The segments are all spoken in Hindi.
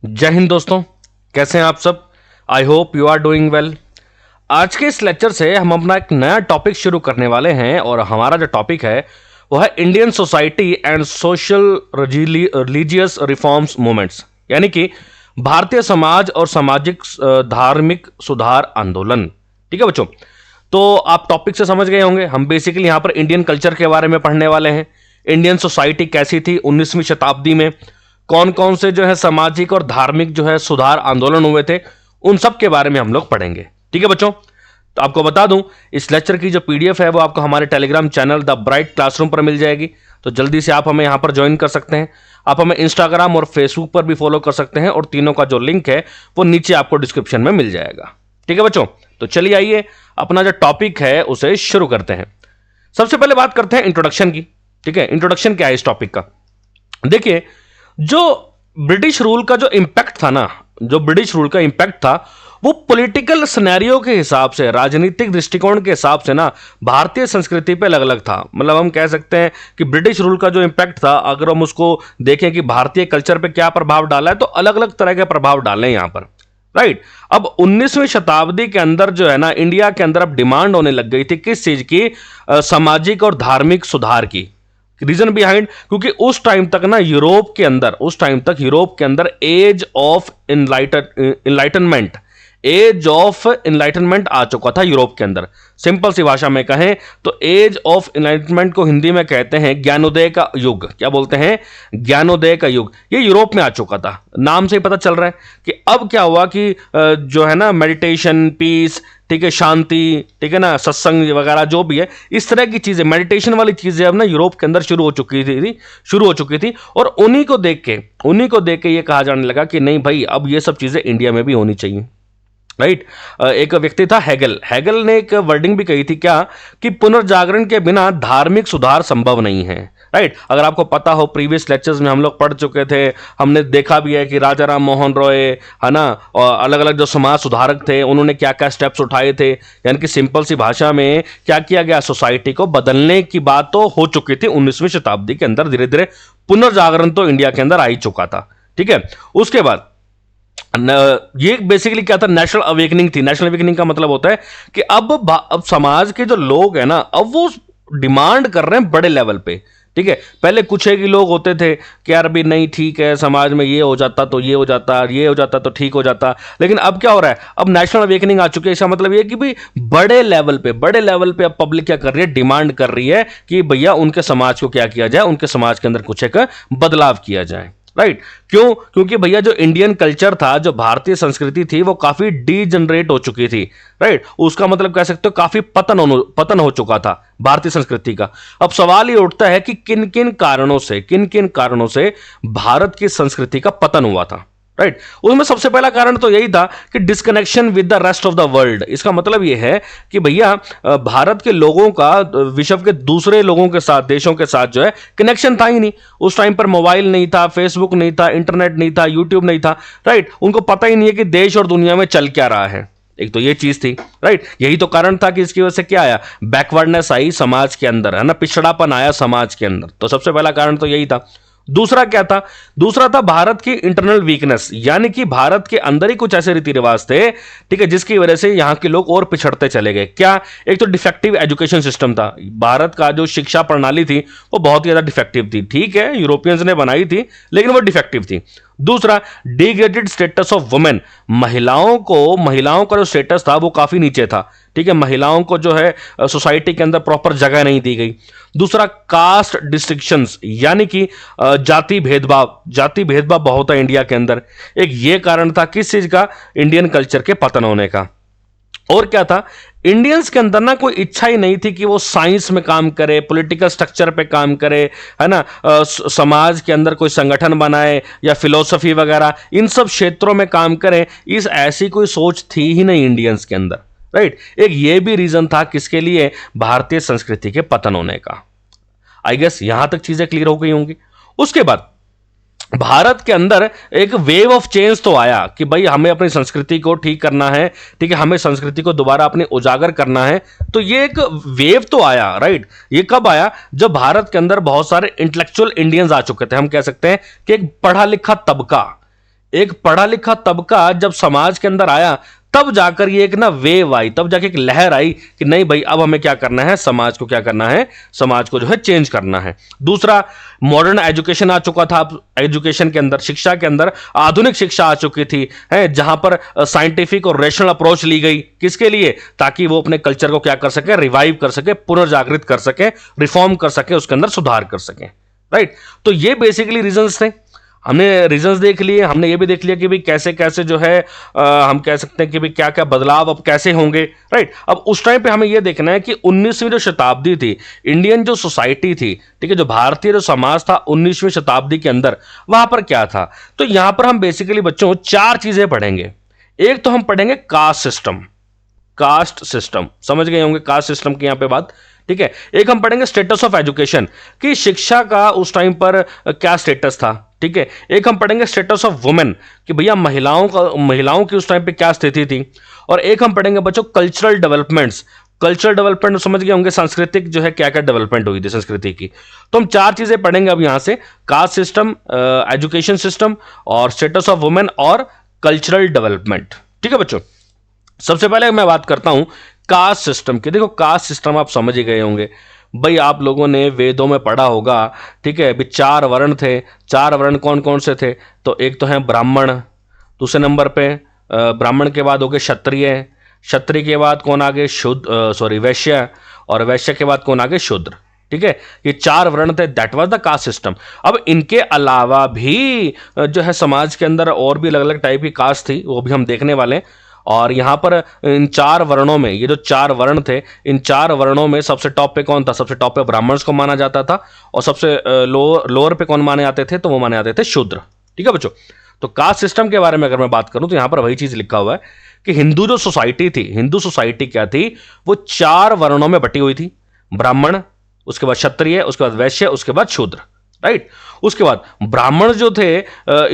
जय हिंद दोस्तों, कैसे हैं आप सब। I hope you are doing well. आज के इस लेक्चर से हम अपना एक नया टॉपिक शुरू करने वाले हैं और हमारा जो टॉपिक है वो है Indian society and social religious reforms movements, यानी कि भारतीय समाज और सामाजिक धार्मिक सुधार आंदोलन। ठीक है बच्चों, तो आप टॉपिक से समझ गए होंगे। हम बेसिकली यहां पर इंडियन कल्चर के बारे में पढ़ने वाले हैं। इंडियन सोसाइटी कैसी थी 19वीं शताब्दी में, कौन कौन से जो है सामाजिक और धार्मिक जो है सुधार आंदोलन हुए थे, उन सब के बारे में हम लोग पढ़ेंगे। ठीक है बच्चों, तो आपको बता दूं इस लेक्चर की जो पीडीएफ है वो आपको हमारे Telegram channel the bright classroom पर मिल जाएगी। तो जल्दी से आप हमें यहां पर ज्वाइन कर सकते हैं। आप हमें इंस्टाग्राम और फेसबुक पर भी फॉलो कर सकते हैं और तीनों का जो लिंक है वो नीचे आपको डिस्क्रिप्शन में मिल जाएगा। ठीक है बच्चों, तो चलिए आइए अपना जो टॉपिक है उसे शुरू करते हैं। सबसे पहले बात करते हैं इंट्रोडक्शन की। ठीक है, इंट्रोडक्शन क्या है इस टॉपिक का। देखिए, जो ब्रिटिश रूल का जो इंपैक्ट था ना, जो ब्रिटिश रूल का इंपैक्ट था वो पॉलिटिकल सिनेरियो के हिसाब से, राजनीतिक दृष्टिकोण के हिसाब से ना भारतीय संस्कृति पे अलग अलग था। मतलब हम कह सकते हैं कि ब्रिटिश रूल का जो इंपैक्ट था, अगर हम उसको देखें कि भारतीय कल्चर पे क्या प्रभाव डाला है, तो अलग अलग तरह के प्रभाव डाले हैं यहां पर। राइट, अब 19वीं शताब्दी के अंदर जो है ना इंडिया के अंदर अब डिमांड होने लग गई थी किस चीज की, सामाजिक और धार्मिक सुधार की। रीजन बिहाइंड, क्योंकि उस टाइम तक ना यूरोप के अंदर एज ऑफ इनलाइटनमेंट आ चुका था यूरोप के अंदर। सिंपल सी भाषा में कहें तो एज ऑफ इनलाइटनमेंट को हिंदी में कहते हैं ज्ञानोदय का युग। क्या बोलते हैं? ज्ञानोदय का युग। ये यूरोप में आ चुका था। नाम से ही पता चल रहा है कि अब क्या हुआ कि जो है ना मेडिटेशन, पीस, ठीक है, शांति, ठीक है ना, सत्संग वगैरह जो भी है, इस तरह की चीजें, मेडिटेशन वाली चीजें अब ना यूरोप के अंदर शुरू हो चुकी थी। और उन्हीं को देख के ये कहा जाने लगा कि नहीं भाई, अब ये सब चीजें इंडिया में भी होनी चाहिए। राइट, एक व्यक्ति था हैगल ने एक वर्डिंग भी कही थी, क्या कि पुनर्जागरण के बिना धार्मिक सुधार संभव नहीं है। राइट, अगर आपको पता हो प्रीवियस लेक्चर्स में हम लोग पढ़ चुके थे, हमने देखा भी है कि राजा राम मोहन रॉय, है ना, और अलग अलग जो समाज सुधारक थे उन्होंने क्या क्या स्टेप्स उठाए थे। यानी कि सिंपल सी भाषा में क्या किया गया, सोसाइटी को बदलने की बात तो हो चुकी थी 19वीं शताब्दी के अंदर। धीरे धीरे पुनर्जागरण तो इंडिया के अंदर आ ही चुका था। ठीक है, उसके बाद ये बेसिकली क्या था, नेशनल अवेकनिंग थी। नेशनल अवेकनिंग का मतलब होता है कि अब समाज के जो लोग हैं ना, अब वो डिमांड कर रहे हैं बड़े लेवल पे। ठीक है, पहले कुछ एक ही लोग होते थे कि यार भी नहीं ठीक है, समाज में ये हो जाता तो ये हो जाता, ये हो जाता तो ठीक हो जाता। लेकिन अब क्या हो रहा है, अब नेशनल अवेकनिंग आ चुकी है। इसका मतलब ये कि भाई बड़े लेवल पे अब पब्लिक क्या कर रही है, डिमांड कर रही है कि भैया उनके समाज को क्या किया जाए, उनके समाज के अंदर कुछ एक बदलाव किया जाए। राइट, क्यों? क्योंकि भैया जो इंडियन कल्चर था, जो भारतीय संस्कृति थी, वो काफी डीजनरेट हो चुकी थी। राइट, उसका मतलब कह सकते हो काफी पतन हो चुका था भारतीय संस्कृति का। अब सवाल ये उठता है कि किन किन कारणों से भारत की संस्कृति का पतन हुआ था। राइट, उसमें सबसे पहला कारण तो यही था कि disconnection with the rest of the world. इसका मतलब यह है कि भैया भारत के लोगों का विश्व के दूसरे लोगों के साथ, देशों के साथ जो है कनेक्शन था ही नहीं। उस टाइम पर मोबाइल नहीं था, फेसबुक नहीं था, इंटरनेट नहीं था, यूट्यूब नहीं था। राइट, उनको पता ही नहीं है कि देश और दुनिया में चल क्या रहा है। एक तो ये चीज थी। राइट, यही तो कारण था कि इसकी वजह से क्या आया, बैकवर्डनेस आई समाज के अंदर, है ना, पिछड़ापन आया समाज के अंदर। तो सबसे पहला कारण तो यही था। दूसरा क्या था? दूसरा था भारत की इंटरनल वीकनेस, यानी कि भारत के अंदर ही कुछ ऐसे रीति रिवाज थे, ठीक है, जिसकी वजह से यहां के लोग और पिछड़ते चले गए। क्या? एक तो डिफेक्टिव एजुकेशन सिस्टम था। भारत का जो शिक्षा प्रणाली थी वो बहुत ही ज्यादा डिफेक्टिव थी। ठीक है, यूरोपियंस ने बनाई थी लेकिन वो डिफेक्टिव थी। दूसरा, डिग्रेडेड स्टेटस ऑफ वुमेन। महिलाओं का जो स्टेटस था वो काफी नीचे था। ठीक है, महिलाओं को जो है सोसाइटी के अंदर प्रॉपर जगह नहीं दी गई। दूसरा, कास्ट डिस्टिंक्शंस, यानी कि जाति भेदभाव बहुत है इंडिया के अंदर। एक ये कारण था किस चीज का, इंडियन कल्चर के पतन होने का। और क्या था, इंडियंस के अंदर ना कोई इच्छा ही नहीं थी कि वो साइंस में काम करे, पॉलिटिकल स्ट्रक्चर पे काम करे, है ना, समाज के अंदर कोई संगठन बनाए या फिलोसफी वगैरह, इन सब क्षेत्रों में काम करें, इस ऐसी कोई सोच थी ही नहीं इंडियंस के अंदर। राइट, एक ये भी रीजन था किसके लिए, भारतीय संस्कृति के पतन होने का। आई गेस यहां तक चीजें क्लियर हो गई होंगी। उसके बाद भारत के अंदर एक वेव ऑफ चेंज तो आया कि भाई हमें अपनी संस्कृति को ठीक करना है। ठीक है, हमें संस्कृति को दोबारा अपने उजागर करना है। तो ये एक वेव तो आया। राइट, ये कब आया? जब भारत के अंदर बहुत सारे इंटेलेक्चुअल इंडियंस आ चुके थे। हम कह सकते हैं कि एक पढ़ा लिखा तबका, एक पढ़ा लिखा तबका जब समाज के अंदर आया, तब जाकर ये एक ना वेव आई, तब जाके एक लहर आई कि नहीं भाई अब हमें क्या करना है, समाज को क्या करना है, समाज को जो है चेंज करना है। दूसरा, मॉडर्न एजुकेशन आ चुका था। एजुकेशन के अंदर, शिक्षा के अंदर आधुनिक शिक्षा आ चुकी थी, है जहां पर साइंटिफिक और रेशनल अप्रोच ली गई। किसके लिए? ताकि वो अपने कल्चर को क्या कर सके, रिवाइव कर सके, पुनर्जागृत कर सके, रिफॉर्म कर सके, उसके अंदर सुधार कर सके। राइट। तो ये बेसिकली रीजंस थे। हमने रीजंस देख लिए, हमने ये भी देख लिया कि भाई कैसे कैसे जो है हम कह सकते हैं कि भाई क्या क्या बदलाव अब कैसे होंगे। राइट। अब उस टाइम पे हमें ये देखना है कि 19वीं जो शताब्दी थी, इंडियन जो सोसाइटी थी, ठीक है, जो भारतीय जो समाज था 19वीं शताब्दी के अंदर, वहां पर क्या था। तो यहां पर हम बेसिकली बच्चों चार चीजें पढ़ेंगे। एक तो हम पढ़ेंगे कास्ट सिस्टम। कास्ट सिस्टम समझ गए होंगे, कास्ट सिस्टम की यहां पे बात, ठीक है। एक हम पढ़ेंगे स्टेटस ऑफ एजुकेशन, कि शिक्षा का उस टाइम पर क्या स्टेटस था, ठीक है। एक हम पढ़ेंगे स्टेटस ऑफ वुमेन, कि भैया महिलाओं की उस टाइम पे क्या स्थिति थी। और एक हम पढ़ेंगे बच्चों कल्चरल डेवलपमेंट्स। कल्चरल डेवलपमेंट समझ गए होंगे, सांस्कृतिक जो है क्या क्या डेवलपमेंट हुई थी संस्कृति की। तो हम चार चीजें पढ़ेंगे अब यहां से, कास्ट सिस्टम, एजुकेशन सिस्टम, और स्टेटस ऑफ वुमेन, और कल्चरल डेवलपमेंट। ठीक है बच्चों, सबसे पहले मैं बात करता हूं कास्ट सिस्टम की। देखो कास्ट सिस्टम आप समझ ही गए होंगे भाई, आप लोगों ने वेदों में पढ़ा होगा, ठीक है। अभी चार वर्ण थे। चार वर्ण कौन कौन से थे? तो एक तो है ब्राह्मण, दूसरे नंबर पे ब्राह्मण के बाद हो गए क्षत्रिय, क्षत्रिय के बाद कौन आ गए? वैश्य, और वैश्य के बाद कौन आ गए? शूद्र। ठीक है, ये चार वर्ण थे, that was the caste system. अब इनके अलावा भी जो है समाज के अंदर और भी अलग अलग टाइप की कास्ट थी, वो भी हम देखने वाले हैं। और यहां पर इन चार वर्णों में, ये जो चार वर्ण थे, इन चार वर्णों में सबसे टॉप पे कौन था? सबसे टॉप पे ब्राह्मण्स को माना जाता था, और सबसे लोअर पे कौन माने जाते थे? तो वो माने जाते थे शूद्र। ठीक है बच्चों, तो कास्ट सिस्टम के बारे में अगर मैं बात करूं तो यहां पर वही चीज लिखा हुआ है कि हिंदू जो सोसाइटी थी, हिंदू सोसाइटी क्या थी? वो चार वर्णों में बटी हुई थी। ब्राह्मण, उसके बाद क्षत्रिय, उसके बाद वैश्य, उसके बाद शूद्र। राइट। उसके बाद ब्राह्मण जो थे,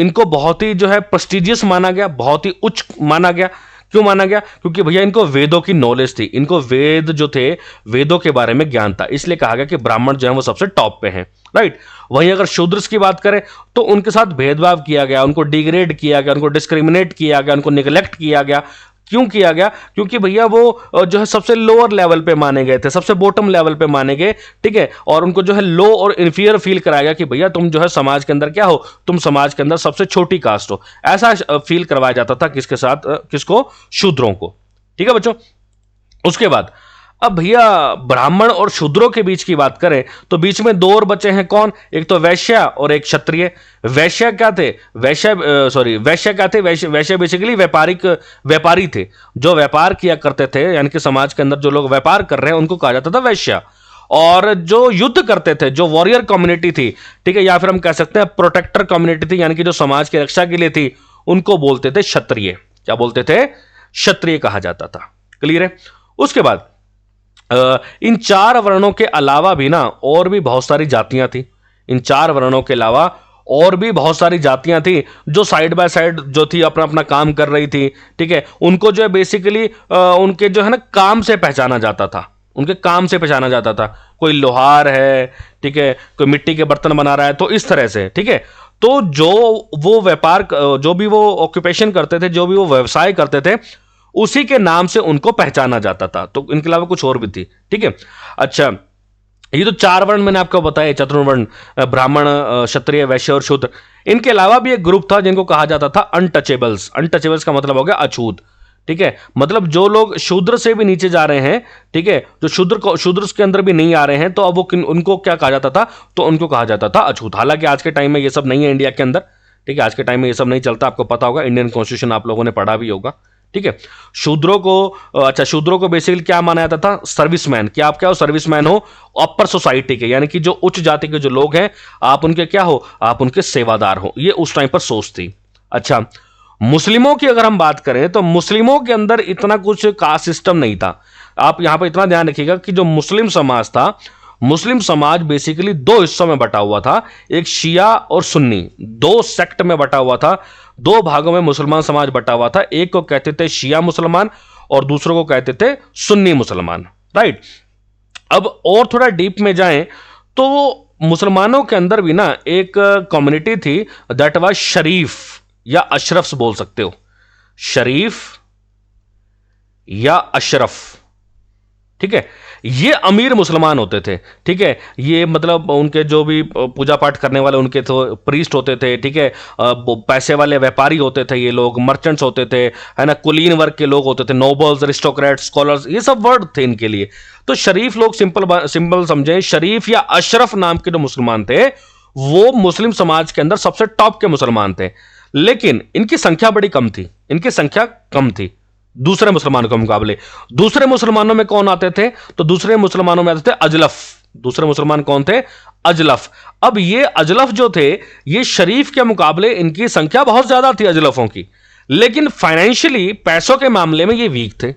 इनको बहुत ही जो है प्रेस्टिजियस माना गया, बहुत ही उच्च माना गया। क्यों माना गया? क्योंकि भैया इनको वेदों की नॉलेज थी, इनको वेद जो थे, वेदों के बारे में ज्ञान था, इसलिए कहा गया कि ब्राह्मण जो है वो सबसे टॉप पे हैं। राइट। वहीं अगर शूद्र की बात करें तो उनके साथ भेदभाव किया गया, उनको डिग्रेड किया गया, उनको डिस्क्रिमिनेट किया गया, उनको निगलेक्ट किया गया। क्यों किया गया? क्योंकि भैया वो जो है सबसे लोअर लेवल पे माने गए थे, सबसे बॉटम लेवल पे माने गए। ठीक है, और उनको जो है लो और इंफीरियर फील कराया गया कि भैया तुम जो है समाज के अंदर क्या हो? तुम समाज के अंदर सबसे छोटी कास्ट हो, ऐसा फील करवाया जाता था। किसके साथ? किसको? शूद्रों को। ठीक है बच्चों, उसके बाद अब भैया ब्राह्मण और शूद्रों के बीच की बात करें तो बीच में दो और बचे हैं। कौन? एक तो वैश्य और एक क्षत्रिय। वैश्य क्या थे? वैश्य क्या थे? वैश्य बेसिकली व्यापारी थे, जो व्यापार किया करते थे, यानी कि समाज के अंदर जो लोग व्यापार कर रहे हैं उनको कहा जाता था वैश्य। और जो युद्ध करते थे, जो वॉरियर कम्युनिटी थी, ठीक है, या फिर हम कह सकते हैं प्रोटेक्टर कम्युनिटी थी, यानी कि जो समाज की रक्षा के लिए थी, उनको बोलते थे क्षत्रिय। क्या बोलते थे? क्षत्रिय कहा जाता था। क्लियर है? उसके बाद इन चार वर्णों के अलावा भी ना और भी बहुत सारी जातियां थी। इन चार वर्णों के अलावा और भी बहुत सारी जातियां थी जो साइड बाय साइड जो थी अपना अपना काम कर रही थी। ठीक है, उनको जो है बेसिकली उनके जो है ना काम से पहचाना जाता था, उनके काम से पहचाना जाता था। कोई लोहार है, ठीक है, कोई मिट्टी के बर्तन बना रहा है, तो इस तरह से। ठीक है, तो जो वो व्यापार, जो भी वो ऑक्यूपेशन करते थे, जो भी वो व्यवसाय करते थे, उसी के नाम से उनको पहचाना जाता था। तो इनके अलावा कुछ और भी थी। ठीक है, अच्छा, ये तो चार वर्ण मैंने आपको बताया, चतुर्वर्ण, ब्राह्मण, क्षत्रिय, वैश्य और शूद्र। इनके अलावा भी एक ग्रुप था जिनको कहा जाता था अनटचेबल्स। अनटचेबल्स का मतलब हो गया अछूत। ठीक है, मतलब जो लोग शूद्र से भी नीचे जा रहे हैं, ठीक है, जो शूद्र के अंदर भी नहीं आ रहे हैं, तो अब वो उनको क्या कहा जाता था? तो उनको कहा जाता था अछूत। हालांकि आज के टाइम में ये सब नहीं है इंडिया के अंदर। ठीक है, आज के टाइम में ये सब नहीं चलता। आपको पता होगा, इंडियन कॉन्स्टिट्यूशन आप लोगों ने पढ़ा भी होगा। ठीक है, शूद्रों को, अच्छा, शूद्रों को बेसिकली क्या माना जाता था? सर्विसमैन। क्या आप क्या हो? सर्विसमैन हो अपर सोसाइटी के, यानी कि जो उच्च जाति के जो लोग हैं, आप उनके क्या हो? आप उनके सेवादार हो। ये उस टाइम पर सोच थी। अच्छा, मुस्लिमों की अगर हम बात करें तो मुस्लिमों के अंदर इतना कुछ कास्ट सिस्टम नहीं था। आप यहां पर इतना ध्यान रखिएगा कि जो मुस्लिम समाज था, मुस्लिम समाज बेसिकली दो हिस्सों में बटा हुआ था। एक शिया और सुन्नी, दो सेक्ट में बटा हुआ था। दो भागों में मुसलमान समाज बटा हुआ था। एक को कहते थे शिया मुसलमान और दूसरों को कहते थे सुन्नी मुसलमान। राइट। अब और थोड़ा डीप में जाएं तो मुसलमानों के अंदर भी ना एक कम्युनिटी थी, दैट वाज शरीफ। या अशरफ बोल सकते हो, शरीफ या अशरफ, ठीक है। ये अमीर मुसलमान होते थे, ठीक है। ये मतलब उनके जो भी पूजा पाठ करने वाले उनके तो प्रीस्ट होते थे, ठीक है। पैसे वाले व्यापारी होते थे, ये लोग मर्चेंट्स होते थे, है ना। कुलीन वर्ग के लोग होते थे, नोबल्स, अरिस्टोक्रेट्स, स्कॉलर्स, ये सब वर्ड थे इनके लिए। तो शरीफ लोग सिंपल समझे, शरीफ या अशरफ नाम के जो मुसलमान थे वो मुस्लिम समाज के अंदर सबसे टॉप के मुसलमान थे। लेकिन इनकी संख्या बड़ी कम थी, इनकी संख्या कम थी दूसरे मुसलमानों के मुकाबले। दूसरे मुसलमानों में कौन आते थे? तो दूसरे मुसलमानों में आते थे अजलफ। दूसरे मुसलमान कौन थे? अजलफ। अब ये अजलफ जो थे, ये शरीफ के मुकाबले इनकी संख्या बहुत ज्यादा थी अजलफों की, लेकिन फाइनेंशियली, पैसों के मामले में ये वीक थे।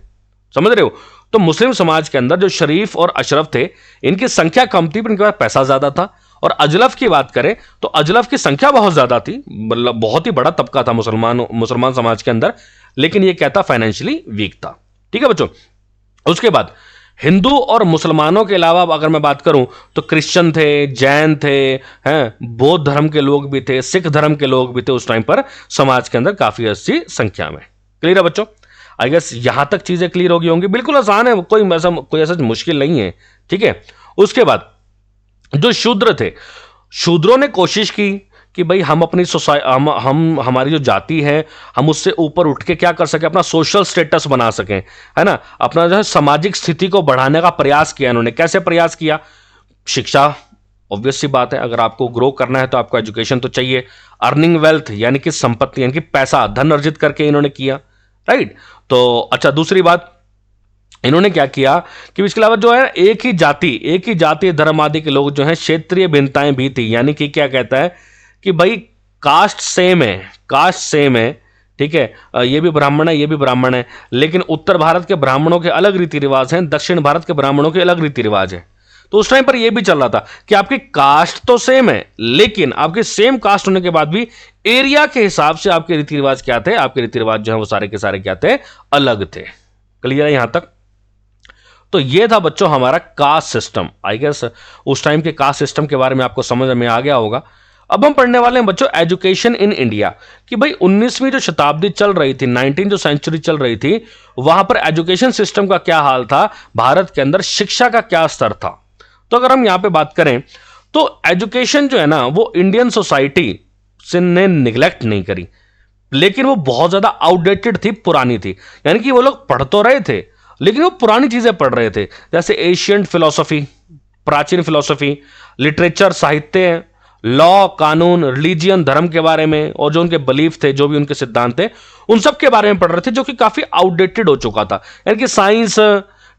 समझ रहे हो? तो मुस्लिम समाज के अंदर जो शरीफ और अशरफ थे, इनकी संख्या कम थी पर इनके पास पैसा ज्यादा था। और अजलफ की बात करें तो अजलफ की संख्या बहुत ज्यादा थी, मतलब बहुत ही बड़ा तबका था मुसलमान समाज के अंदर, लेकिन ये क्या था? फाइनेंशियली वीक था। ठीक है बच्चों। उसके बाद हिंदू और मुसलमानों के अलावा अगर मैं बात करूं तो क्रिश्चियन थे, जैन थे, हैं, बौद्ध धर्म के लोग भी थे, सिख धर्म के लोग भी थे उस टाइम पर समाज के अंदर काफी अच्छी संख्या में। क्लियर है बच्चों? आई गेस यहां तक चीजें क्लियर होगी होंगी। बिल्कुल आसान है, कोई ऐसा मुश्किल नहीं है। ठीक है। उसके बाद जो शूद्र थे, शूद्रों ने कोशिश की कि भाई हम अपनी हम हमारी जो जाति है, हम उससे ऊपर उठ के क्या कर सके, अपना सोशल स्टेटस बना सकें, है ना। अपना जो है सामाजिक स्थिति को बढ़ाने का प्रयास किया इन्होंने। कैसे प्रयास किया? शिक्षा, ऑब्वियस सी बात है, अगर आपको ग्रो करना है तो आपको एजुकेशन तो चाहिए। अर्निंग वेल्थ, यानी कि संपत्ति, यानी कि पैसा, धन अर्जित करके इन्होंने किया, राइट। तो अच्छा, दूसरी बात इन्होंने क्या किया कि इसके अलावा जो है एक ही जाति धर्म आदि के लोग जो हैं, क्षेत्रीय भिन्नताएं भी थी। यानी कि क्या कहता है कि भाई कास्ट सेम है, ठीक है। ये भी ब्राह्मण है, ये भी ब्राह्मण है, लेकिन उत्तर भारत के ब्राह्मणों के अलग रीति रिवाज हैं, दक्षिण भारत के ब्राह्मणों के अलग रीति रिवाज हैं। तो उस टाइम पर यह भी चल रहा था कि आपकी कास्ट तो सेम है, लेकिन आपके सेम कास्ट होने के बाद भी एरिया के हिसाब से आपके रीति रिवाज क्या थे? आपके रीति रिवाज जो है वो सारे के सारे क्या थे? अलग थे। क्लियर है यहां तक? तो ये था बच्चों हमारा कास्ट सिस्टम। आई गेस उस टाइम के कास्ट सिस्टम के बारे में आपको समझ में आ गया होगा। अब हम पढ़ने वाले हैं बच्चों एजुकेशन इन इंडिया, कि भाई 19वीं जो शताब्दी चल रही थी, 19 जो सेंचुरी चल रही थी, वहां पर एजुकेशन सिस्टम का क्या हाल था, भारत के अंदर शिक्षा का क्या स्तर था। तो अगर हम यहां पे बात करें तो एजुकेशन जो है ना, वो इंडियन सोसाइटी से ने निगलेक्ट नहीं करी, लेकिन वो बहुत ज्यादा आउटडेटेड थी, पुरानी थी। यानी कि वो लोग पढ़ तो रहे थे, लेकिन वो पुरानी चीजें पढ़ रहे थे, जैसे एशियंट फिलॉसफी, प्राचीन फिलॉसफी, लिटरेचर, साहित्य, लॉ, कानून, रिलीजियन, धर्म के बारे में, और जो उनके बिलीफ थे, जो भी उनके सिद्धांत थे, उन सब के बारे में पढ़ रहे थे, जो कि काफी आउटडेटेड हो चुका था। यानी कि साइंस,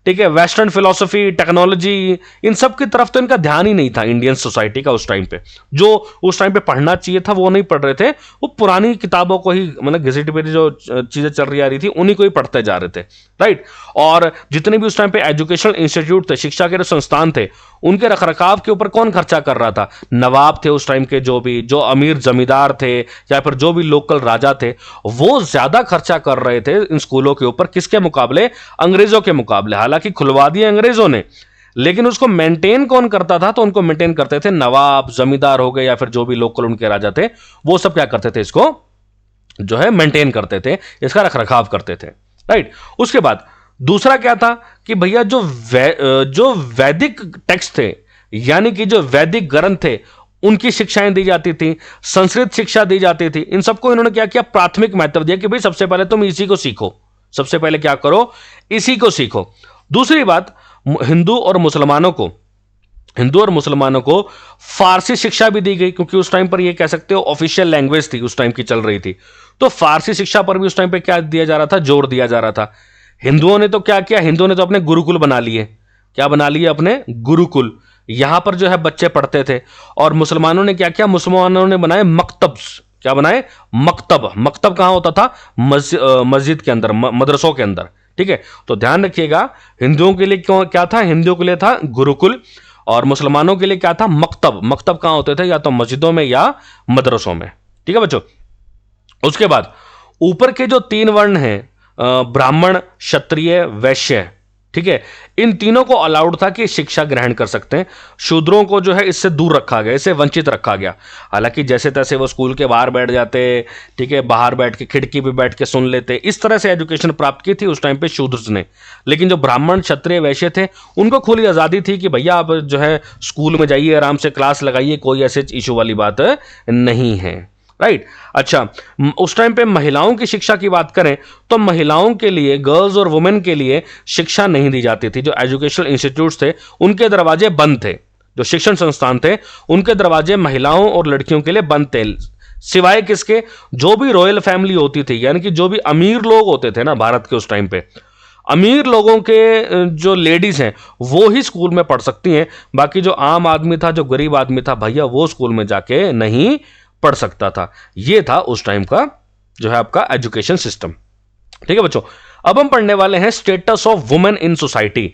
ठीक है, वेस्टर्न फिलॉसफी, टेक्नोलॉजी, इन सब की तरफ तो इनका ध्यान ही नहीं था इंडियन सोसाइटी का उस टाइम पे। जो उस टाइम पे पढ़ना चाहिए था वो नहीं पढ़ रहे थे, वो पुरानी किताबों को ही, मतलब घिसी पिटी जो चीजें चल रही आ रही थी उन्हीं को ही पढ़ते जा रहे थे, राइट। और जितने भी उस टाइम पे एजुकेशनल इंस्टीट्यूट थे, शिक्षा के जो संस्थान थे, उनके रखरखाव के ऊपर कौन खर्चा कर रहा था? नवाब थे उस टाइम के, जो अमीर जमींदार थे, या फिर जो भी लोकल राजा थे, वो ज्यादा खर्चा कर रहे थे इन स्कूलों के ऊपर। किसके मुकाबले? अंग्रेजों के मुकाबले। हालांकि खुलवा दिए अंग्रेजों ने, लेकिन उसको मेंटेन कौन करता था? तो उनको मेंटेन करते थे नवाब, जमींदार हो गए, या फिर जो भी लोकल उनके राजा थे, वो सब क्या करते थे? इसको जो है मेंटेन करते थे, इसका रखरखाव करते थे, राइट। उसके बाद दूसरा क्या था कि भैया जो वैदिक टेक्स्ट थे, यानी कि जो वैदिक ग्रंथ थे, उनकी शिक्षाएं दी जाती थी, संस्कृत शिक्षा दी जाती थी। इन सबको इन्होंने क्या किया? प्राथमिक महत्व दिया कि भाई सबसे पहले तुम इसी को सीखो, सबसे पहले क्या करो? इसी को सीखो। दूसरी बात, हिंदू और मुसलमानों को फारसी शिक्षा भी दी गई, क्योंकि उस टाइम पर ये कह सकते हो ऑफिशियल लैंग्वेज थी, उस टाइम की चल रही थी। तो फारसी शिक्षा पर भी उस टाइम पे क्या दिया जा रहा था? जोर दिया जा रहा था। हिंदुओं ने तो क्या किया? हिंदुओं ने तो अपने गुरुकुल बना लिए। क्या बना लिए? अपने गुरुकुल। यहां पर जो है बच्चे पढ़ते थे। और मुसलमानों ने क्या किया? मुसलमानों ने बनाए मकतब्स। क्या बनाए? मकतब। मकतब कहां होता था? मस्जिद के अंदर, मदरसों के अंदर, ठीक है। तो ध्यान रखिएगा, हिंदुओं के लिए क्या था? हिंदुओं के लिए था गुरुकुल, और मुसलमानोों के लिए क्या था? मकतब। मकतब कहां होते थे? या तो मस्जिदों में या मदरसों में, ठीक है बच्चों। उसके बाद ऊपर के जो 3 वर्ण हैं, ब्राह्मण, क्षत्रिय, वैश्य, ठीक है, इन तीनों को अलाउड था कि शिक्षा ग्रहण कर सकते हैं, शूद्रों को जो है इससे दूर रखा गया, इससे वंचित रखा गया। हालांकि जैसे तैसे वो स्कूल के बाहर बैठ जाते, ठीक है, बाहर बैठ के खिड़की पे बैठ के सुन लेते, इस तरह से एजुकेशन प्राप्त की थी उस टाइम पे शूद्र ने। लेकिन जो ब्राह्मण क्षत्रिय वैश्य थे उनको खुली आज़ादी थी कि भैया आप जो है स्कूल में जाइए, आराम से क्लास लगाइए, कोई ऐसे इशू वाली बात नहीं है। राइट। अच्छा, उस टाइम पे महिलाओं की शिक्षा की बात करें तो महिलाओं के लिए, गर्ल्स और वुमेन के लिए शिक्षा नहीं दी जाती थी। जो एजुकेशनल इंस्टीट्यूट्स थे उनके दरवाजे बंद थे, जो शिक्षण संस्थान थे उनके दरवाजे महिलाओं और लड़कियों के लिए बंद थे, सिवाय किसके, जो भी रॉयल फैमिली होती थी, यानी कि जो भी अमीर लोग होते थे ना भारत के उस टाइम पे, अमीर लोगों के जो लेडीज हैं वो ही स्कूल में पढ़ सकती हैं। बाकी जो आम आदमी था, जो गरीब आदमी था, भैया वो स्कूल में जाके नहीं पढ़ सकता था। ये था उस टाइम का जो है आपका एजुकेशन सिस्टम। ठीक है बच्चों, अब हम पढ़ने वाले हैं status of women in society,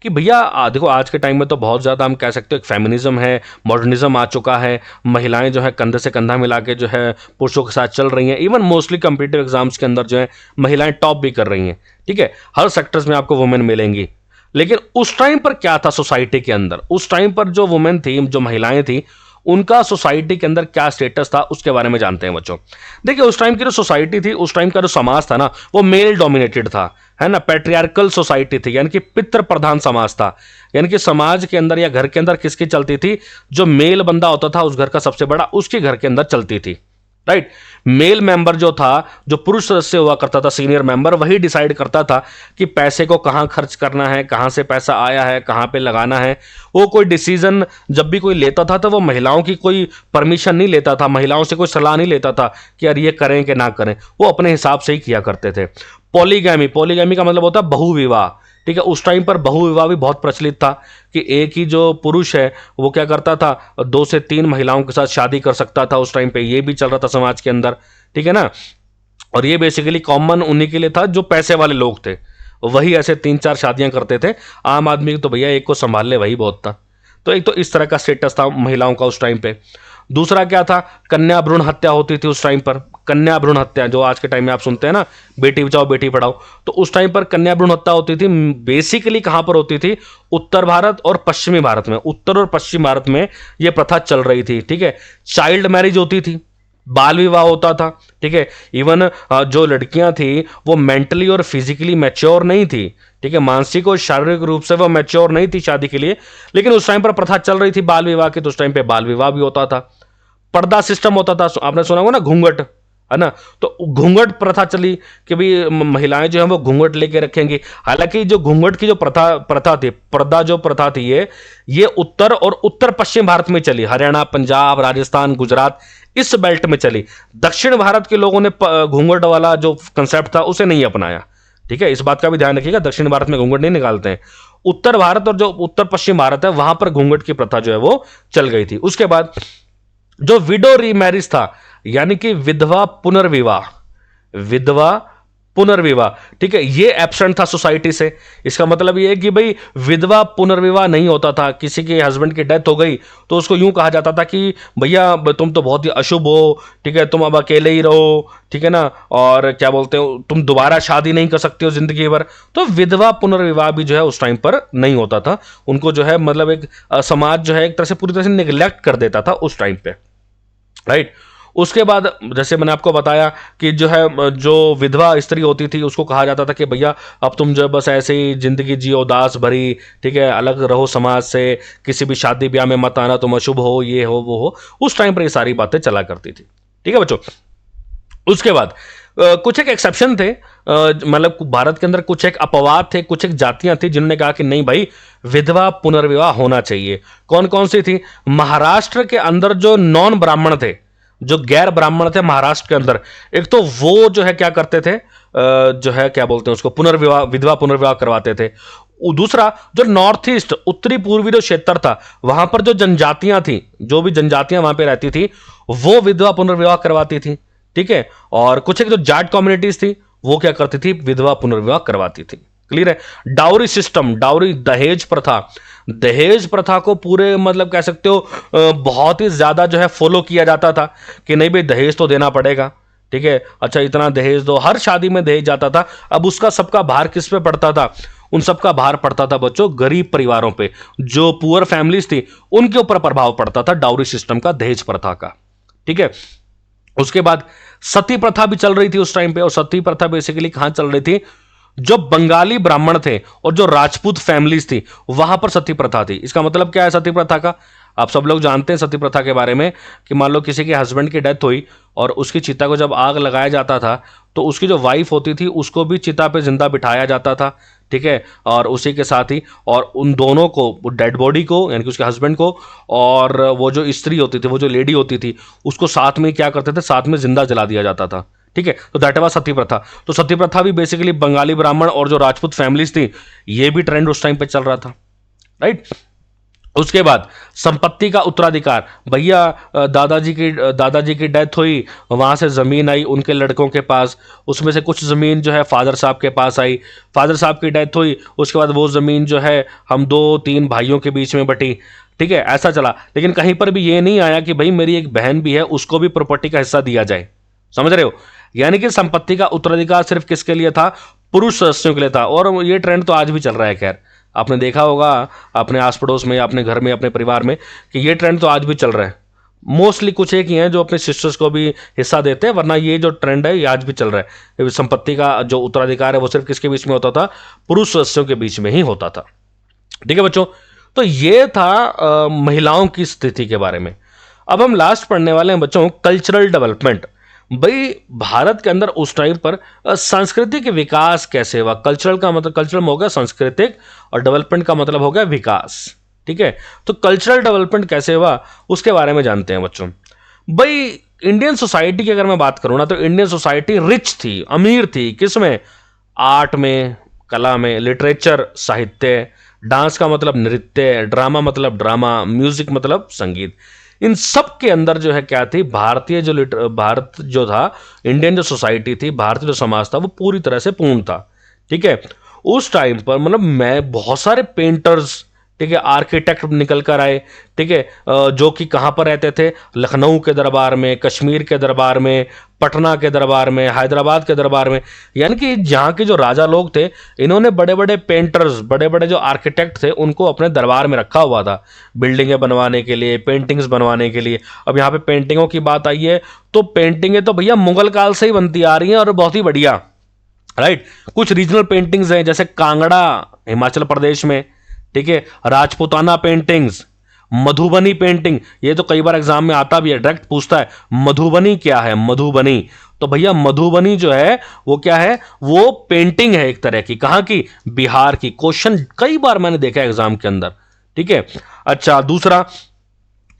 कि भैया देखो आज के टाइम में तो बहुत ज़्यादा हम कह सकते हो एक फेमिनिज्म है, मॉडर्निज्म आ चुका है, महिलाएं जो है कंधे से कंधा मिला के जो है पुरुषों के साथ चल रही हैं। इवन मोस्टली कम्पिटिटिव एग्जाम्स के अंदर जो है महिलाएं टॉप भी कर रही हैं। ठीक है, हर सेक्टर्स में आपको वुमेन मिलेंगी। लेकिन उस टाइम पर क्या था सोसाइटी के अंदर, उस टाइम पर जो वुमेन थी, जो महिलाएं थी, उनका सोसाइटी के अंदर क्या स्टेटस था उसके बारे में जानते हैं बच्चों। देखिए उस टाइम की जो सोसाइटी थी, उस टाइम का जो समाज था ना, वो मेल डोमिनेटेड था, है ना, पैट्रियार्कल सोसाइटी थी, यानी कि पितृ प्रधान समाज था। यानी कि समाज के अंदर या घर के अंदर किसकी चलती थी, जो मेल बंदा होता था उस घर का सबसे बड़ा, उसके घर के अंदर चलती थी। राइट। मेल मेंबर जो था, जो पुरुष सदस्य हुआ करता था, सीनियर मेंबर, वही डिसाइड करता था कि पैसे को कहां खर्च करना है, कहां से पैसा आया है, कहां पे लगाना है। वो कोई डिसीजन जब भी कोई लेता था तो वो महिलाओं की कोई परमिशन नहीं लेता था, महिलाओं से कोई सलाह नहीं लेता था कि यार ये करें कि ना करें, वो अपने हिसाब से ही किया करते थे। पॉलीगैमी, पॉलीगैमी का मतलब होता है बहुविवाह। ठीक है, उस टाइम पर बहुविवाह भी बहुत प्रचलित था कि एक ही जो पुरुष है वो क्या करता था, 2 से 3 महिलाओं के साथ शादी कर सकता था। उस टाइम पे ये भी चल रहा था समाज के अंदर। ठीक है ना, और ये बेसिकली कॉमन उन्हीं के लिए था जो पैसे वाले लोग थे, वही ऐसे 3-4 शादियां करते थे। आम आदमी तो भैया एक को संभाल ले वही बहुत था। तो एक तो इस तरह का स्टेटस था महिलाओं का उस टाइम पे। दूसरा क्या था, कन्या भ्रूण हत्या होती थी उस टाइम पर। कन्या भ्रूण हत्या जो आज के टाइम में आप सुनते हैं ना, बेटी बचाओ बेटी पढ़ाओ, तो उस टाइम पर कन्या भ्रूण हत्या होती थी। बेसिकली कहां पर होती थी, उत्तर भारत और पश्चिमी भारत में, उत्तर और पश्चिम भारत में यह प्रथा चल रही थी। ठीक है, चाइल्ड मैरिज होती थी, बाल विवाह होता था। ठीक है, इवन जो लड़कियां थी वो मेंटली और फिजिकली मैच्योर नहीं थी। ठीक है, मानसिक और शारीरिक रूप से वो मैच्योर नहीं थी शादी के लिए, लेकिन उस टाइम पर प्रथा चल रही थी बाल विवाह की, तो उस टाइम पे बाल विवाह भी होता था। पर्दा सिस्टम होता था, आपने सुना होगा ना घूंघट, है ना, तो घूंघट प्रथा चली कि भाई महिलाएं जो है वो घूंघट लेके रखेंगी। हालांकि जो घूंघट की जो प्रथा थी, पर्दा जो प्रथा थी, ये उत्तर और उत्तर पश्चिम भारत में चली, हरियाणा, पंजाब, राजस्थान, गुजरात, इस बेल्ट में चली। दक्षिण भारत के लोगों ने घूंघट वाला जो कंसेप्ट था उसे नहीं अपनाया। ठीक है, इस बात का भी ध्यान रखिएगा, दक्षिण भारत में घूंघट नहीं निकालते हैं। उत्तर भारत और जो उत्तर पश्चिम भारत है वहां पर घूंघट की प्रथा जो है वो चल गई थी। उसके बाद जो विडो रीमैरिज था, यानी कि विधवा पुनर्विवाह, विधवा पुनर्विवाह, ठीक है, ये एब्सेंट था सोसाइटी से। इसका मतलब ये है कि भाई विधवा पुनर्विवाह नहीं होता था। किसी के हस्बैंड की डेथ हो गई तो उसको यूं कहा जाता था कि भैया तुम तो बहुत ही अशुभ हो, ठीक है, तुम अब अकेले ही रहो, ठीक है ना, और क्या बोलते हो, तुम दोबारा शादी नहीं कर सकते हो जिंदगी भर। तो विधवा पुनर्विवाह भी जो है उस टाइम पर नहीं होता था। उनको जो है मतलब एक समाज जो है एक तरह से पूरी तरह से निगलेक्ट कर देता था उस टाइम पे। राइट। उसके बाद जैसे मैंने आपको बताया कि जो है जो विधवा स्त्री होती थी उसको कहा जाता था कि भैया अब तुम जो है बस ऐसे ही जिंदगी जियो दास भरी, ठीक है, अलग रहो समाज से, किसी भी शादी ब्याह में मत आना, तुम अशुभ हो, ये हो वो हो। उस टाइम पर ये सारी बातें चला करती थी। ठीक है बच्चों, उसके बाद कुछ एक एक्सेप्शन थे, मतलब भारत के अंदर कुछ एक अपवाद थे, कुछ एक जातियां थी जिन्होंने कहा कि नहीं भाई विधवा पुनर्विवाह होना चाहिए। कौन कौन सी थी? महाराष्ट्र के अंदर जो नॉन ब्राह्मण थे, जो गैर ब्राह्मण थे महाराष्ट्र के अंदर, एक तो वो जो है क्या करते थे, जो है क्या बोलते हैं उसको, पुनर्विवाह, विधवा पुनर्विवाह करवाते थे। दूसरा जो नॉर्थ ईस्ट, उत्तरी पूर्वी जो क्षेत्र था, वहां पर जो जनजातियां थी, जो भी जनजातियां वहां पे रहती थी, वो विधवा पुनर्विवाह करवाती थी। ठीक है, और कुछ एक जो जाट कम्युनिटीज थी वो क्या करती थी, विधवा पुनर्विवाह करवाती थी। क्लियर है। डाउरी सिस्टम, डाउरी दहेज प्रथा, दहेज प्रथा को पूरे मतलब कह सकते हो बहुत ही ज्यादा जो है फॉलो किया जाता था कि नहीं भाई दहेज तो देना पड़ेगा। ठीक है, अच्छा इतना दहेज दो, हर शादी में दहेज जाता था। अब उसका सबका भार किस पे पड़ता था? उन सब का भार पड़ता था बच्चों गरीब परिवारों पे, जो पुअर फैमिलीज थी उनके ऊपर प्रभाव पड़ता था डाउरी सिस्टम का, दहेज प्रथा का। ठीक है, उसके बाद सती प्रथा भी चल रही थी उस टाइम पे, और सती प्रथा बेसिकली कहां चल रही थी, जो बंगाली ब्राह्मण थे और जो राजपूत फैमिलीज थी वहां पर सती प्रथा थी। इसका मतलब क्या है सती प्रथा का, आप सब लोग जानते हैं सती प्रथा के बारे में, कि मान लो किसी के हस्बैंड की डेथ हुई और उसकी चिता को जब आग लगाया जाता था तो उसकी जो वाइफ होती थी उसको भी चिता पे जिंदा बिठाया जाता था। ठीक है, और उसी के साथ ही और उन दोनों को, डेड बॉडी को यानी कि उसके हस्बैंड को, और वो जो स्त्री होती थी, वो जो लेडी होती थी, उसको साथ में क्या करते थे, साथ में जिंदा जला दिया जाता था। ठीक है, तो दैट वाज सती प्रथा। तो सती प्रथा भी बेसिकली बंगाली ब्राह्मण और जो राजपूत फैमिलीज थी, ये भी ट्रेंड उस टाइम पे चल रहा था। राइट, उसके बाद संपत्ति का उत्तराधिकार, भैया दादाजी की डेथ हुई, वहां से जमीन आई उनके लड़कों के पास, उसमें से कुछ जमीन जो है फादर साहब के पास आई, फादर साहब की डेथ हुई, उसके बाद वो जमीन जो है हम 2-3 भाइयों के बीच में बटी। ठीक है, ऐसा चला, लेकिन कहीं पर भी ये नहीं आया कि भाई मेरी एक बहन भी है उसको भी प्रॉपर्टी का हिस्सा दिया जाए। समझ रहे हो, यानी कि संपत्ति का उत्तराधिकार सिर्फ किसके लिए था, पुरुष सदस्यों के लिए था। और ये ट्रेंड तो आज भी चल रहा है, खैर आपने देखा होगा अपने आस पड़ोस में या अपने घर में अपने परिवार में कि ये ट्रेंड तो आज भी चल रहा है। मोस्टली कुछ एक ही हैं जो अपने सिस्टर्स को भी हिस्सा देते हैं, वरना ये जो ट्रेंड है ये आज भी चल रहा है। संपत्ति का जो उत्तराधिकार है वो सिर्फ किसके बीच में होता था, पुरुष सदस्यों के बीच में ही होता था। ठीक है बच्चों, तो ये था महिलाओं की स्थिति के बारे में। अब हम लास्ट पढ़ने वाले हैं बच्चों कल्चरल डेवलपमेंट। भाई भारत के अंदर उस टाइम पर सांस्कृतिक विकास कैसे हुआ। कल्चरल का मतलब, कल्चरल में हो गया सांस्कृतिक, और डेवलपमेंट का मतलब हो गया विकास। ठीक है, तो कल्चरल डेवलपमेंट कैसे हुआ उसके बारे में जानते हैं बच्चों। भाई इंडियन सोसाइटी की अगर मैं बात करूं ना, तो इंडियन सोसाइटी रिच थी, अमीर थी, किसमें, आर्ट में, कला में, लिटरेचर साहित्य, डांस का मतलब नृत्य, ड्रामा मतलब ड्रामा, म्यूजिक मतलब संगीत, इन सब के अंदर जो है क्या थी, भारत जो था, इंडियन जो सोसाइटी थी, भारतीय जो समाज था, वो पूरी तरह से पूर्ण था। ठीक है, उस टाइम पर मतलब मैं बहुत सारे पेंटर्स, ठीक है, आर्किटेक्ट निकल कर आए। ठीक है, जो कि कहाँ पर रहते थे, लखनऊ के दरबार में, कश्मीर के दरबार में, पटना के दरबार में, हैदराबाद के दरबार में, यानी कि जहाँ के जो राजा लोग थे, इन्होंने बड़े बड़े पेंटर्स, बड़े बड़े जो आर्किटेक्ट थे, उनको अपने दरबार में रखा हुआ था बिल्डिंगें बनवाने के लिए, पेंटिंग्स बनवाने के लिए। अब यहाँ पे पेंटिंगों की बात आई है, तो पेंटिंगें तो भैया मुगल काल से ही बनती आ रही हैं और बहुत ही बढ़िया। राइट, कुछ रीजनल पेंटिंग्स हैं जैसे कांगड़ा हिमाचल प्रदेश में, ठीक है, राजपूताना पेंटिंग्स, मधुबनी पेंटिंग, ये तो कई बार एग्जाम में आता भी है, डायरेक्ट पूछता है मधुबनी क्या है, मधुबनी। तो भैया मधुबनी जो है वो क्या है, वो पेंटिंग है एक तरह की, कहां की, बिहार की। क्वेश्चन कई बार मैंने देखा है एग्जाम के अंदर। ठीक है, अच्छा दूसरा,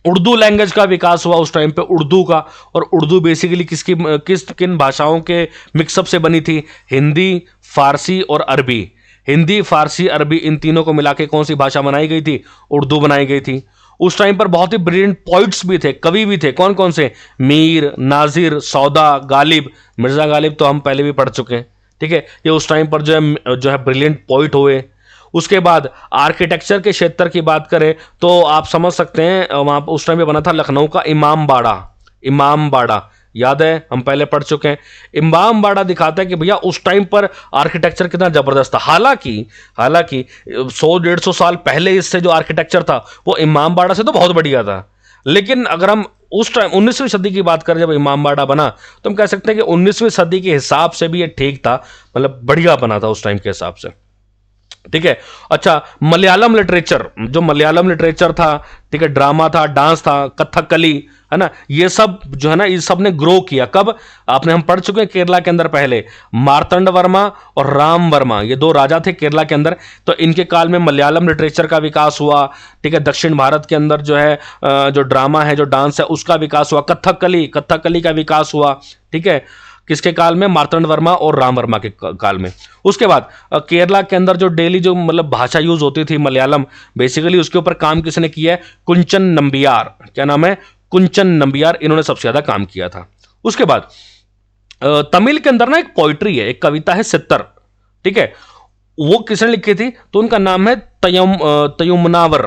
उर्दू लैंग्वेज का विकास हुआ उस टाइम पे, उर्दू का। और उर्दू बेसिकली किन भाषाओं के मिक्सअप से बनी थी, हिंदी, फारसी और अरबी। हिंदी, फारसी, अरबी, इन तीनों को मिला के कौन सी भाषा बनाई गई थी, उर्दू बनाई गई थी। उस टाइम पर बहुत ही ब्रिलियंट पोइट्स भी थे, कवि भी थे। कौन कौन से, मीर, नाजिर, सौदा, गालिब, मिर्जा गालिब तो हम पहले भी पढ़ चुके हैं। ठीक है, ये उस टाइम पर जो है ब्रिलियंट पोइट हुए। उसके बाद आर्किटेक्चर के क्षेत्र की बात करें तो आप समझ सकते हैं, वहां उस टाइम पे बना था लखनऊ का इमाम बाड़ा। इमाम बाड़ा याद है, हम पहले पढ़ चुके हैं। इमाम बाड़ा दिखाता है कि भैया उस टाइम पर आर्किटेक्चर कितना जबरदस्त था। हालांकि 100-150 साल पहले इससे जो आर्किटेक्चर था वो इमाम बाड़ा से तो बहुत बढ़िया था, लेकिन अगर हम उस टाइम 19वीं सदी की बात करें जब इमाम बाड़ा बना, तो हम कह सकते हैं कि 19वीं सदी के हिसाब से भी ये ठीक था, मतलब बढ़िया बना था उस टाइम के हिसाब से। ठीक है, अच्छा मलयालम लिटरेचर, जो मलयालम लिटरेचर था, ठीक है, ड्रामा था, डांस था, कथकली, है ना, ये सब जो है ना, ये सब ने ग्रो किया। कब, आपने हम पढ़ चुके हैं केरला के अंदर पहले, मार्तंड वर्मा और राम वर्मा, ये दो राजा थे केरला के अंदर, तो इनके काल में मलयालम लिटरेचर का विकास हुआ। ठीक है, दक्षिण भारत के अंदर जो है जो ड्रामा है, जो डांस है, उसका विकास हुआ। कथकली का विकास हुआ। ठीक है, किसके काल में, मार्तंड वर्मा और राम वर्मा के काल में। उसके बाद केरला के अंदर जो डेली जो मतलब भाषा यूज होती थी मलयालम, बेसिकली उसके ऊपर काम किसने किया है, कुंचन नंबियार। क्या नाम है, कुंचन नंबियार, इन्होंने सबसे ज्यादा काम किया था। उसके बाद तमिल के अंदर ना एक पोइट्री है, एक कविता है सित्तर। ठीक है, वो किसने लिखी थी, तो उनका नाम है तयुमनावर।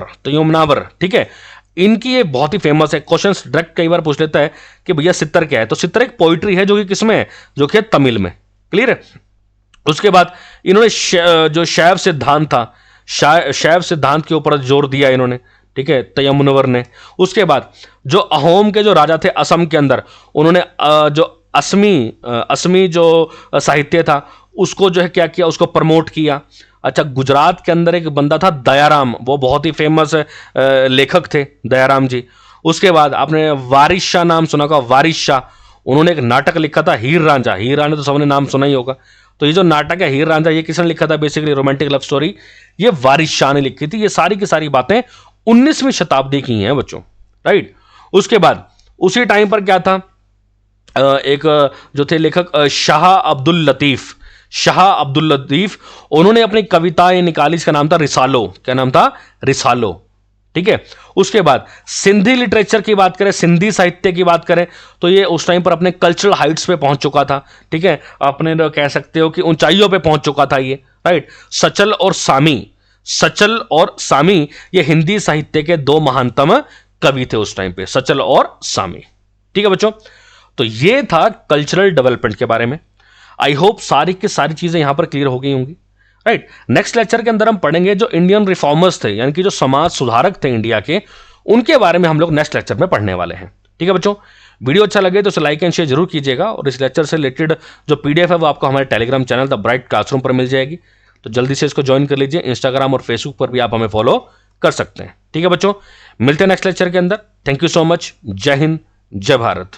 ठीक है, इनकी ये बहुत ही फेमस है। क्वेश्चंस डायरेक्ट कई बार पूछ लेता है कि भैया सित्तर क्या है, तो सित्तर एक पोइट्री है जो कि किसमें है, जो कि है तमिल में। क्लियर है। उसके बाद इन्होंने जो शैव सिद्धांत था, शैव सिद्धांत के ऊपर जोर दिया इन्होंने, ठीक है, तयमुनवर ने। उसके बाद जो अहोम के जो राजा थे असम के अंदर, उन्होंने जो असमी जो साहित्य था उसको जो है क्या किया, उसको प्रमोट किया। अच्छा, गुजरात के अंदर एक बंदा था दयाराम, वो बहुत ही फेमस लेखक थे दयाराम जी। उसके बाद आपने वारिस शाह नाम सुना होगा, वारिस शाह, उन्होंने एक नाटक लिखा था हीर रांझा। हीर रांझा तो सबने नाम सुना ही होगा। तो ये जो नाटक है हीर रांझा, ये किसने लिखा था? बेसिकली रोमांटिक लव स्टोरी, ये वारिस शाह ने लिखी थी। ये सारी की सारी बातें 19वीं शताब्दी की हैं बच्चों, राइट। उसके बाद उसी टाइम पर क्या था, एक जो थे लेखक शाह अब्दुल लतीफ, शाह अब्दुल लतीफ, उन्होंने अपनी कविताएं निकाली, इसका नाम था रिसालो। क्या नाम था? रिसालो, ठीक है। उसके बाद सिंधी लिटरेचर की बात करें, सिंधी साहित्य की बात करें, तो ये उस टाइम पर अपने कल्चरल हाइट्स पे पहुंच चुका था, ठीक है, अपने कह सकते हो कि ऊंचाइयों पे पहुंच चुका था ये, राइट। सचल और सामी, सचल और सामी ये हिंदी साहित्य के दो महानतम कवि थे उस टाइम पे, सचल और सामी, ठीक है बच्चों। तो ये था कल्चरल डेवलपमेंट के बारे में। आई होप सारी की सारी चीजें यहां पर क्लियर हो गई होंगी, राइट। नेक्स्ट लेक्चर के अंदर हम पढ़ेंगे जो इंडियन रिफॉर्मर्स थे, यानी कि जो समाज सुधारक थे इंडिया के, उनके बारे में हम लोग नेक्स्ट लेक्चर में पढ़ने वाले हैं, ठीक है बच्चों। वीडियो अच्छा लगे तो उसे लाइक एंड शेयर जरूर कीजिएगा, और इस लेक्चर से रिलेटेड जो पीडीएफ है वो आपको हमारे Telegram channel the bright classroom पर मिल जाएगी, तो जल्दी से इसको ज्वाइन कर लीजिए। इंस्टाग्राम और फेसबुक पर भी आप हमें फॉलो कर सकते हैं, ठीक है बच्चों। मिलते हैं नेक्स्ट लेक्चर के अंदर। Thank you so much. जय हिंद, जय भारत।